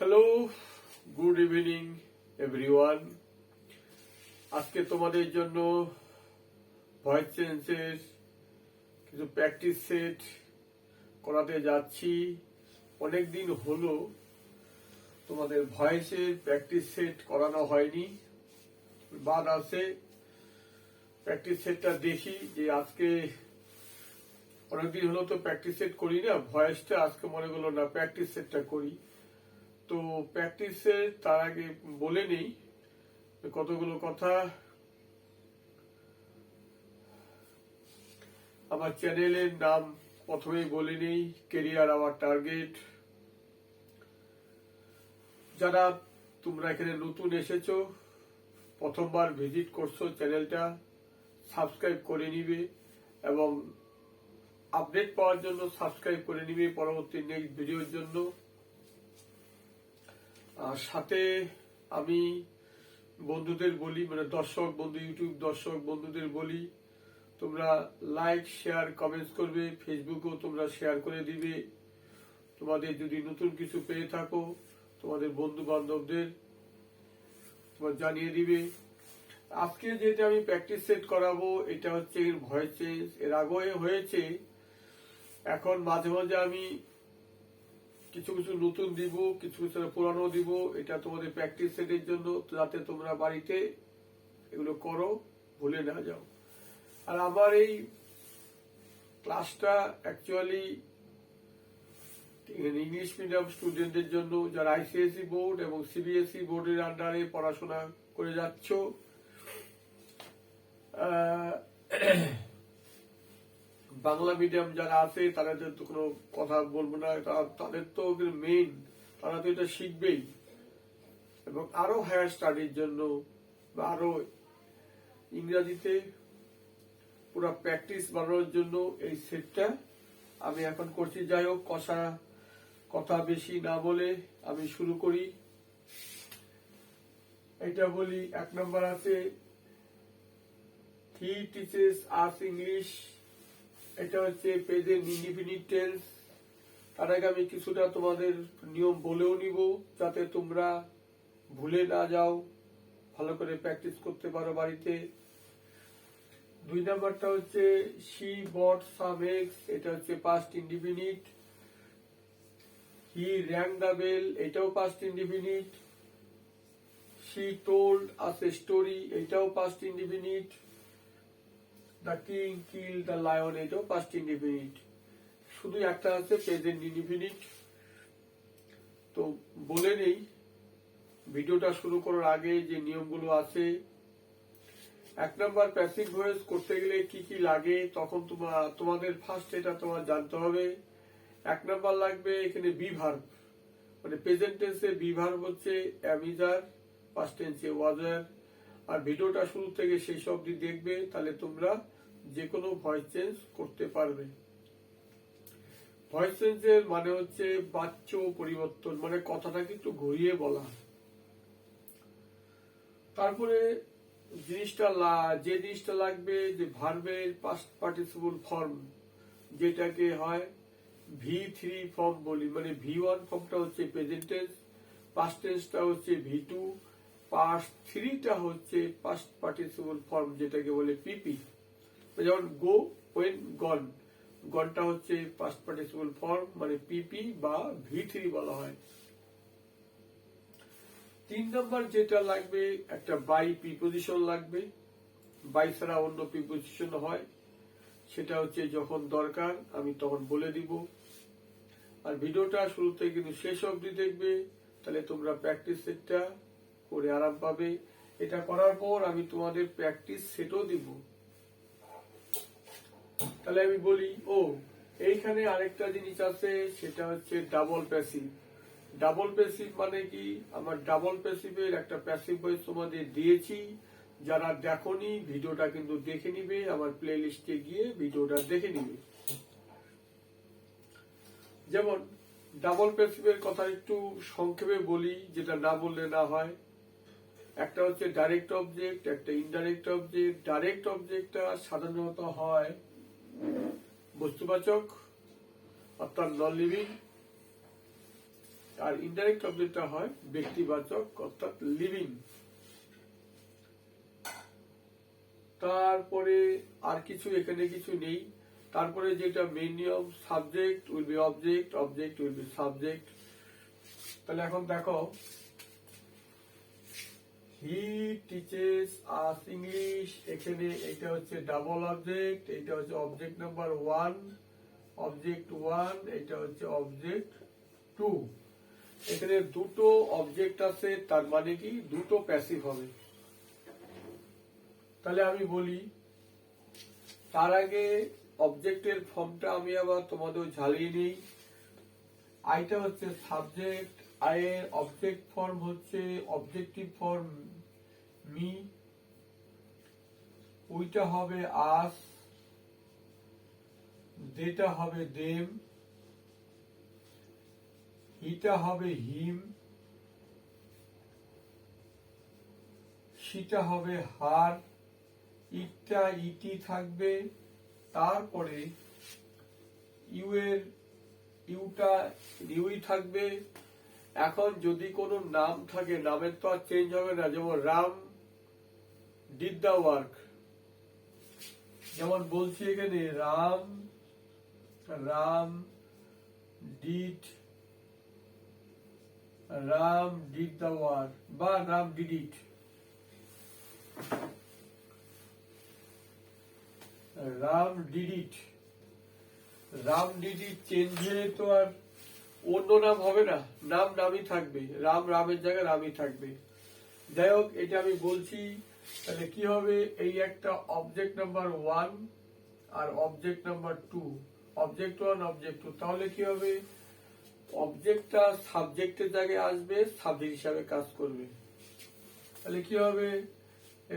Hello, good evening everyone. আজকে তোমাদের জন্য ভয়েস চেঞ্জের কিছু প্র্যাকটিস সেট করাতে যাচ্ছি। অনেকদিন হলো তোমাদের ভয়েসের প্র্যাকটিস সেট করানো হয়নি, বাদ আছে। প্র্যাকটিস সেটটা দেখি যে আজকে অনেকদিন হলো তো প্র্যাকটিস সেট করি না, ভয়েসটা আজকে মনে করলো না প্র্যাকটিস সেটটা করি। তো প্র্যাকটিসের তার আগে বলে নেই কতগুলো কথা। আমার চ্যানেলের নাম প্রথমেই বলে নেই, কেরিয়ার আওয়ার টার্গেট। যারা তোমরা এখানে নতুন এসেছো, প্রথমবার ভিজিট করছো, চ্যানেলটা সাবস্ক্রাইব করে নিবে এবং আপডেট পাওয়ার জন্য সাবস্ক্রাইব করে নিবে পরবর্তী নেক্সট ভিডিওর জন্য। আর সাথে আমি বন্ধুদের বলি, মানে দর্শক বন্ধু, ইউটিউব দর্শক বন্ধুদের বলি, তোমরা লাইক শেয়ার কমেন্টস করবে, ফেসবুকেও তোমরা শেয়ার করে দিবে। তোমাদের যদি নতুন কিছু পেয়ে থাকো তোমাদের বন্ধু বান্ধবদের তোমার জানিয়ে দিবে। আজকে যেটা আমি প্র্যাকটিস সেট করাবো এটা হচ্ছে ভয়েস চেঞ্জ। এর আগে হয়েছে, এখন মাঝে মাঝে আমি কিছু কিছু নতুন দিব, কিছু কিছু পুরানো দিব। এটা তোমাদের প্র্যাকটিস সেটের জন্য, যাতে তোমরা বাড়িতে এগুলো করো, ভুলে না যাও। আর আমার এই ক্লাসটা অ্যাকচুয়ালি ইংলিশ মিডিয়াম স্টুডেন্টদের জন্য, যারা আইসিএসসি বোর্ড এবং সিবিএসই বোর্ডের আন্ডারে পড়াশোনা করে যাচ্ছ। বাংলা মিডিয়াম যারা আছে তাদের তো কোনো কথা বলবো না, তাদের তো মেইন, তারা তো এটা শিখবেই। এবং আরো হায়ার স্টাডির জন্য বা আরো ইংরাজিতে পুরো প্র্যাকটিস বানানোর জন্য এই সেটটা আমি এখন করছি। যাই হোক, কথা বেশি না বলে আমি শুরু করি। এটা বলি, 1 নম্বর আছে হি টিচেস আস ইংলিশ। এটা হচ্ছে প্রেজেন্ট ইনডিফিনিট টেন্স। তার আগে আমি কিছুটা তোমাদের নিয়ম বলেও নিব, যাতে তোমরা ভুলে না যাও, ভালো করে প্র্যাকটিস করতে পারো বাড়িতে। 2 নাম্বারটা হচ্ছে শি বট সাম এগস। এটা হচ্ছে past indefinite. He rang the bell, এটাও past indefinite. She told us a story, এটাও past indefinite. The king kill the lion, এটাও পাস্ট ইনডিফিনিট। শুধু একটা আছে প্রেজেন্ট ইনডিফিনিট। তো বলে নেই ভিডিওটা শুরু করার আগে যে নিয়মগুলো আছে। 1 নাম্বার প্যাসিভ ভয়েস করতে গেলে কি কি লাগে, তখন তোমাদের ফার্স্ট এটা তোমার জানতে হবে। 1 নাম্বার লাগবে এখানে বি ভার্ব, মানে প্রেজেন্ট টেন্সে বি ভার্ব হচ্ছে অ্যামিজার, পাস্ট টেন্সে ওয়াজার। আর ভিডিওটা শুরু থেকে শেষ অবধি দেখবে, তাহলে তোমরা যে কোনো ভয়েস চেঞ্জ করতে পারবে। ভয়েস চেঞ্জের মানে হচ্ছে বাচ্য পরিবর্তন, মানে কথাটাকে একটু ঘুরিয়ে বলা। তারপরে যে জিনিসটা লাগবে, যে ভার্বের পাস্ট পার্টিসিপল ফর্ম, যেটাকে হয় V3 ফর্ম বলি, মানে V1 ফর্মটা হচ্ছে প্রেজেন্ট টেন্স, পাস্ট টেন্সটা হচ্ছে V2, পাস্ট 3টা হচ্ছে পাস্ট পার্টিসিপল ফর্ম, যেটাকে বলে PP। যেমন গো, ওয়েন, গন, গনটা হচ্ছে পাস্ট পার্টিসিপল ফর্ম, মানে PP বা V3 বলা হয়। 3 নম্বর যেটা লাগবে, একটা বাই প্রিপোজিশন লাগবে। বাই ছাড়া অন্য প্রিপোজিশন হয়, সেটা হচ্ছে যখন দরকার আমি তখন বলে দিব। আর ভিডিওটা শুরু থেকে কিন্তু শেষ অবধি দেখবে, তাহলে তোমরা প্র্যাকটিস সেটটা করে আরাম পাবে। এটা করার পর আমি তোমাদের প্র্যাকটিস সেটও দিব। তাহলে আমি বলি, এইখানে আরেকটা জিনিস আছে, সেটা হচ্ছে ডাবল প্যাসিভ। ডাবল প্যাসিভ মানে কি, আমার ডাবল প্যাসিভের একটা প্যাসিভ ভয়েস তোমাদের দিয়েছি। যারা দেখোনি ভিডিওটা কিন্তু দেখে নিবে, আমার প্লে লিস্টে গিয়ে ভিডিওটা দেখে নিবে। যেমন ডাবল প্যাসিভের কথা একটু সংক্ষেপে বলি, যেটা না বললে না হয়। একটা হচ্ছে ডাইরেক্ট অবজেক্ট, একটা ইনডাইরেক্ট অবজেক্ট। ডাইরেক্ট অবজেক্টটা সাধারণত হয় বস্তুবাচক, অর্থাৎ নন লিভিং। আর ইনডাইরেক্ট অবজেক্টটা হয় ব্যক্তিবাচক অর্থাৎ লিভিং। তারপরে আর কিছু এখানে কিছু নেই। তারপরে যেটা মেন নিয়ম, subject will be object, object will be subject. তাহলে এখন দেখো, হি টিচেস আস ইংলিশ, এখানে এটা হচ্ছে ডাবল অবজেক্ট, এটা হচ্ছে অবজেক্ট নাম্বার 1, অবজেক্ট 1, এটা হচ্ছে অবজেক্ট 2। এখানে দুটো অবজেক্ট আছে, তার মানে কি দুটো প্যাসিভ হবে। তাহলে আমি বলি, তার আগে অবজেক্টের ফর্মটা আমি আবার তোমাদের ঝালিয়ে নিই। আইটা হচ্ছে সাবজেক্ট, আই এর অবজেক্ট ফর্ম হচ্ছে অবজেক্টিভ ফর্ম মি, ওইটা হবে আস, যেটা হবে দেম, এটা হবে হিম, সেটা হবে হার, ইটটা ইটি থাকবে, তারপরে ইউটা ইউই থাকবে। এখন যদি কোনো নাম থাকে, নামের তো আর চেঞ্জ হবে না, যেমন রাম ডিড দা ওয়ার্ক, যেমন বলছি এখানে রাম ডিড দা ওয়ার্ক বা Ram did it. Ram did it change হয়ে তো আর অন্য নাম হবে না, নাম নামই থাকবে, রামের জায়গায় রামই থাকবে। যাই হোক, এটা আমি বলছি। তাহলে কি হবে, এই একটা অবজেক্ট নাম্বার 1 আর অবজেক্ট নাম্বার 2, অবজেক্ট 1 অবজেক্ট 2। তাহলে কি হবে, অবজেক্টটা সাবজেক্টের জায়গায় আসবে, সাবজেক্ট হিসাবে কাজ করবে। তাহলে কি হবে,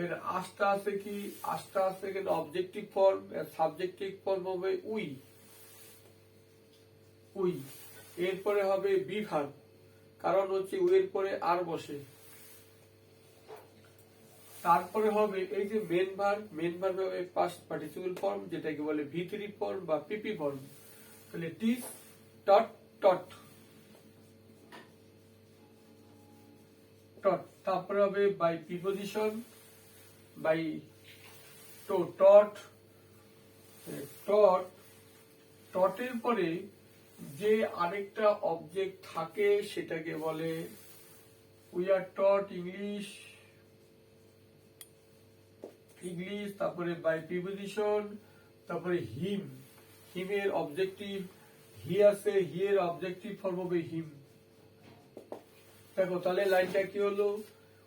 এর আস্তা আছে কি, আস্তা আছে কিন্তু অবজেক্টিভ ফর্ম, সাবজেক্টিভ ফর্ম হবে উই। এরপরে হবে বি ভার্ব, কারণ হচ্ছে উই এর পরে আর বসে। তারপরে হবে এই যে মেন ভার্ব হবে পাস্ট পার্টিসিপল ফর্ম, যেটাকে বলে V3 ফর্ম বা পিপি ফর্ম। তাহলে টিচ টট, তারপরে হবে বাই প্রিপোজিশন, বাই টটের পরে যে আরেকটা অবজেক্ট থাকে সেটাকে বলে উই আর টট ইংলিশ, তারপরে বাই প্রিপোজিশন, তারপরে হিমের অবজেক্টিভ হি আছে, হি এর অবজেক্টিভ ফর্ম হবে হিম। দেখো তাহলে লাইনটা কি হলো,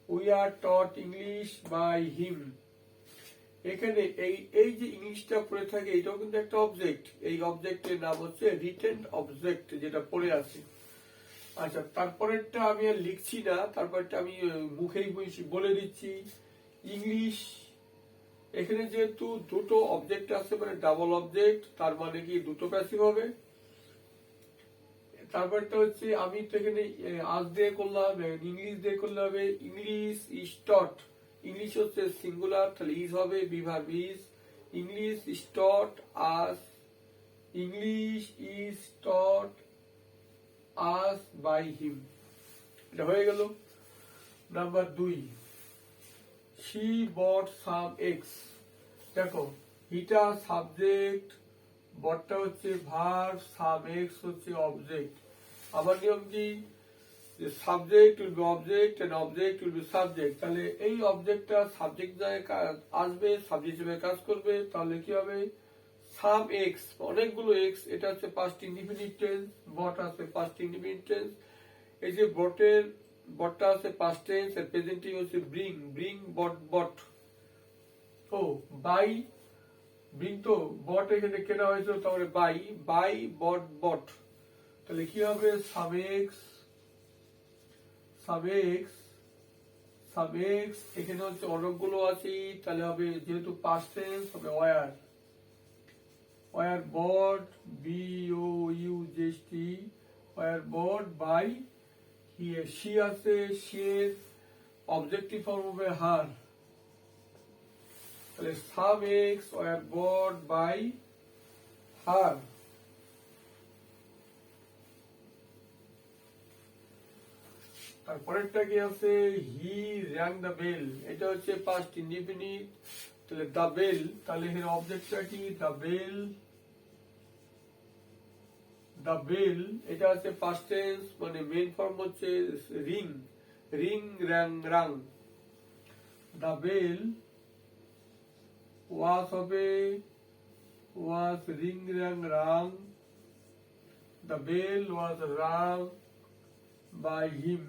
we are taught English by him. এখানে এই যে ইংলিশটা পড়ে থাকে, এটাও কিন্তু একটা অবজেক্ট। এই অবজেক্টের নাম হচ্ছে রিটেন অবজেক্ট, যেটা পড়ে আছে। আচ্ছা, তারপরেরটা আমি আর লিখছি না, তারপরটা আমি মুখেই বলে দিচ্ছি। ইংলিশ, এখানে যেহেতু দুটো অবজেক্ট আছে, মানে ডাবল অবজেক্ট, তার মানে কি দুটো প্যাসিভ হবে। তারপরটা হচ্ছে আমি তো এখানে আজ দিয়ে করলাম, ইংলিশ দিয়ে করলে হবে ইংলিশ ইজ টট। ইংলিশ হচ্ছে সিঙ্গুলার, তাহলে ইজ হবে, be verb is. English is taught us, English is taught us by him. এটা হয়ে গেল। Number 2, she bought some eggs। দেখো, এটা সাবজেক্ট, বটটা হচ্ছে ভার্ব, সাম এক্স হচ্ছে অবজেক্ট। আবার নিয়ম কি, subject will be object and object will be subject. তাহলে এই অবজেক্টটা সাবজেক্ট জায়গায় আসবে, সাবজেক্ট হিসেবে কাজ করবে। তাহলে কি হবে, সাম এক্স, অনেকগুলো এক্স, এটা হচ্ছে পাস্ট ইনডিফিনিট টেন্স, বট আছে পাস্ট ইনডিফিনিট টেন্স। এই যে বটটা আছে পাস্ট টেন্স, এর প্রেজেন্টিং হচ্ছে ব্রিং বট। ও বাই ব্রিং, তো বট এখানে কেনা হয়েছিল, তাহলে বাই বট। তাহলে কি হবে, সাবএক্স এখানে হচ্ছে অনেকগুলো আছে, তাহলে হবে যেহেতু পাস্ট টেন্স হবে were bought, BOUGHT, were bought by her. She আছে, শি এর অবজেক্টিভ ফর্ম হবে হার। তাহলে সাবএক্স ওয়ার বট বাই হার। আর পরেরটা কি আছে, হি র্যাং দ্য বেল, এটা হচ্ছে পাস্ট ইনডিফিনিট। তাহলে দ্য বেল, তাহলে এখানে অবজেক্টটা কি, দ্য বেল। দ্য বেল এটা হচ্ছে পাস্ট টেন্স, মানে মেইন ফর্ম হচ্ছে ring, ring rang rang. The bell was হবে was ring rang rang, the bell was rang by him.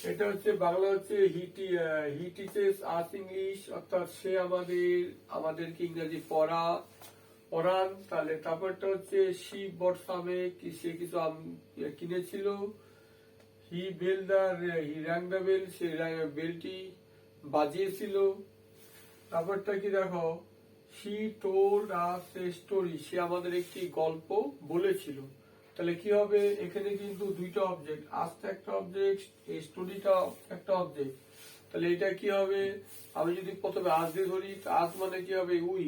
এটা হচ্ছে বাংলা হচ্ছে হি টিচেস আস ইংলিশ, অর্থাৎ সে আমাদেরকে ইংরেজি পড়ান। তাহলে তারপরটা হচ্ছে শি বট সামে, সে কিছু কিনেছিল। হি র্যাং দ্য বেল, সে বেলটি বাজিয়েছিল। তারপরটা কি দেখো, she told us a story, সে আমাদের একটি গল্প বলেছিল। তাহলে কি হবে, এখানে কিন্তু দুইটা অবজেক্ট, আসটা একটা অবজেক্ট, স্টোরিটা একটা অবজেক্ট। তাহলে এটা কি হবে, আমি যদি প্রথমে আস দিয়ে ধরি, আস মানে কি হবে, উই।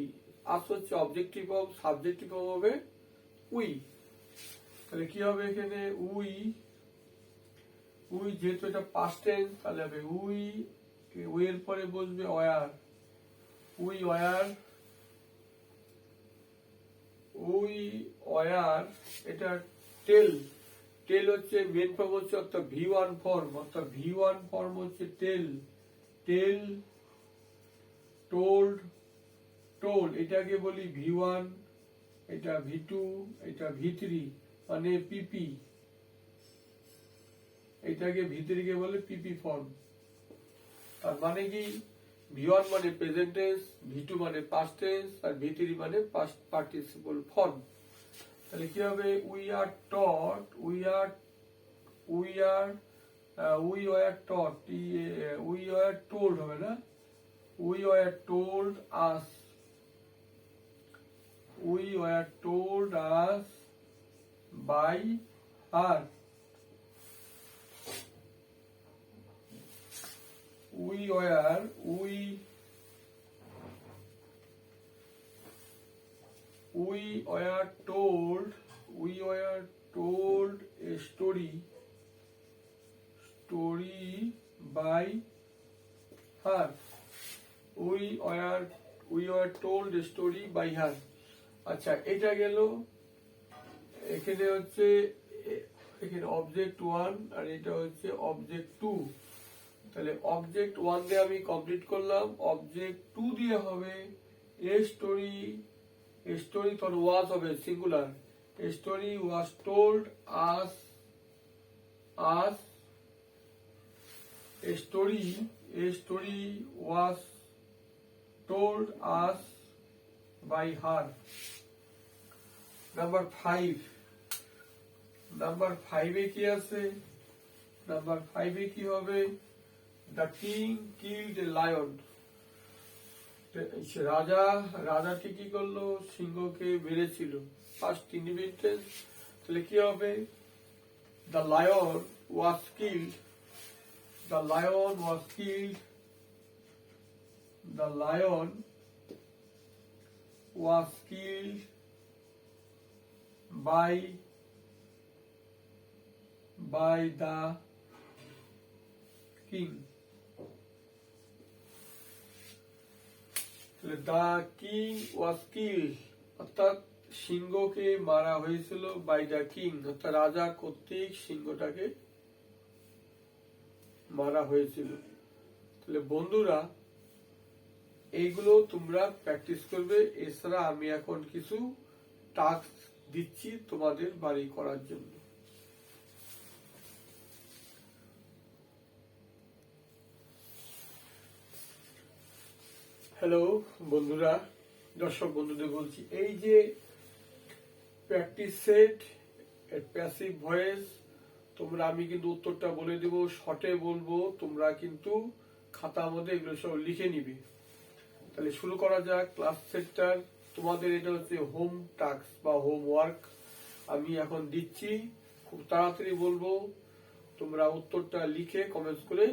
আস হচ্ছে অবজেক্টিভ ফর্ম, সাবজেক্টিভ ফর্ম হবে উই। তাহলে কি হবে এখানে, উই যেহেতু এটা পাস্ট টেন্স, তাহলে হবে উই এর পরে বসবে ওয়ার, উই ওয়ার। এটা টেল হচ্ছে মেন ফর্ম হচ্ছে, অর্থাৎ V1 ফর্ম, অর্থাৎ V1 ফর্ম হচ্ছে টেল। টোল্ড এটাকে বলি V1, এটা V2, এটা V3, মানে পিপি। এটাকে V3 কে বলে পিপি ফর্ম। তার মানে কি, V1 মানে প্রেজেন্ট টেন্স, V2 মানে পাস্ট টেন্স, আর V3 মানে পাস্ট পার্টিসিপল ফর্ম। তাহলে কি হবে, we are taught, we were told হবে না, we were told us by her. We were told a story by her. We were told a story by her. আচ্ছা, এটা গেল, এখানে হচ্ছে অবজেক্ট 1 আর এটা হচ্ছে অবজেক্ট 2। তাহলে অবজেক্ট 1 দিয়ে আমি কমপ্লিট করলাম, অবজেক্ট 2 দিয়ে হবে এ স্টোরি তোর ওয়াজ হবে singular, a story was told us a story was told us by her. Number 5 এ কি আছে, নাম্বার 5 এ কি হবে, The king killed a lion. রাজাটি কি করলো, সিংহকে মেরেছিল, ফার্স্ট ইন্ডিপেন্ডেন্স। তাহলে কি হবে, The lion was killed by the king. The king was killed, অর্থাৎ সিংহকে মারা হয়েছিল, বাই দ্য কিং, অর্থাৎ রাজা কর্তৃক সিংহটাকে মারা হয়েছিল। তাহলে বন্ধুরা, এইগুলো তোমরা প্র্যাকটিস করবে। এছাড়া আমি এখন কিছু টাস্ক দিচ্ছি তোমাদের বাড়ি করার জন্য। হ্যালো বন্ধুরা, দর্শক বন্ধুদের বলছি, এই যে প্র্যাকটিস সেট প্যাসিভ ভয়েস, তোমরা আমি কিন্তু উত্তরটা বলে দেব, শর্টে বলবো, তোমরা কিন্তু খাতার মধ্যে এগুলো সব লিখে নিবে। তাহলে শুরু করা যাক ক্লাস সেটটার। তোমাদের এটা হচ্ছে হোম টাস্ক বা হোমওয়ার্ক, আমি এখন দিচ্ছি, খুব তাড়াতাড়ি বলবো, তোমরা উত্তরটা লিখে কমেন্টস করে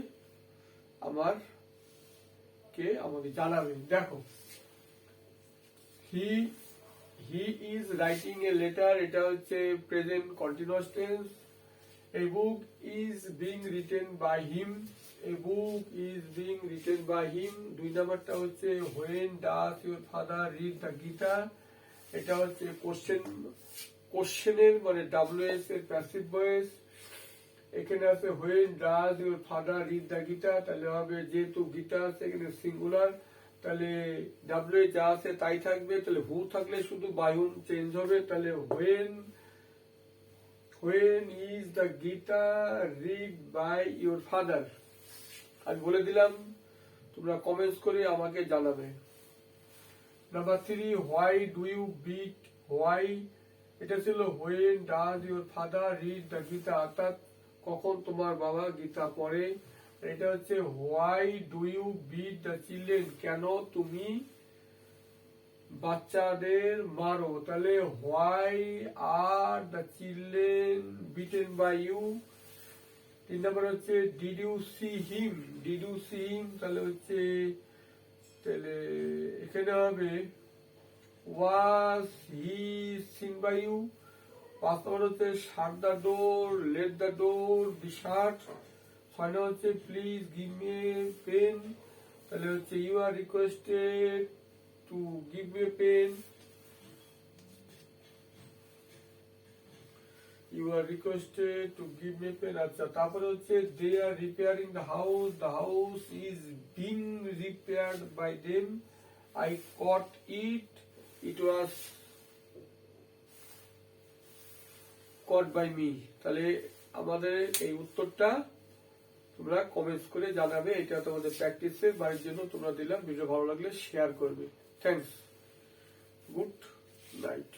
আমাকে জানাবেন। দেখো, he is writing a letter, এটা হচ্ছে present continuous tense. A book is being written by him. A book is being written by him. 2 নাম্বারটা হচ্ছে when does your father read the Gita? এটা হচ্ছে কোশ্চেনের মানে WS এর প্যাসিভ ভয়েস। এখানে আছে when does your father read the Gita, তাহলে হবে যেহেতু গীতা আছে এখানে সিঙ্গুলার, তাহলে WH যা আছে তাই থাকবে, তাহলে হু থাকলে শুধু by whom চেঞ্জ হবে, তাহলে when is the Gita read by your father? আমি বলে দিলাম, তোমরা কমেন্টস করে আমাকে জানাবে। Number 3, why do you beat? why, এটা ছিল when does your father read the Gita, অর্থাৎ কখন তোমার বাবা গীতা পড়ে। এটা হচ্ছে why do you beat the children, কেন তুমি বাচ্চাদের মারো, তাহলে why are the children beaten by you? 3 নম্বর হচ্ছে did you see him? did you see him, তাহলে হচ্ছে তাহলে এখানে হবে was he seen by you? 5 নম্বর হচ্ছে shut the door, let the door be shut। 6 নম্বর হচ্ছে please give me a pen, তাহলে হচ্ছে you are requested to give me a pen। You are requested to give me a pen। আচ্ছা, তারপরে হচ্ছে they are repairing the house, the house is being repaired by them। I caught it, it was caught by me। তাহলে আমাদের এই উত্তরটা তোমরা comments করে জানাবে, এটা তোমাদের প্র্যাকটিসের বাড়ির জন্য তোমরা দিলাম। ভিডিও ভালো লাগলে শেয়ার করবে। Thanks, good night.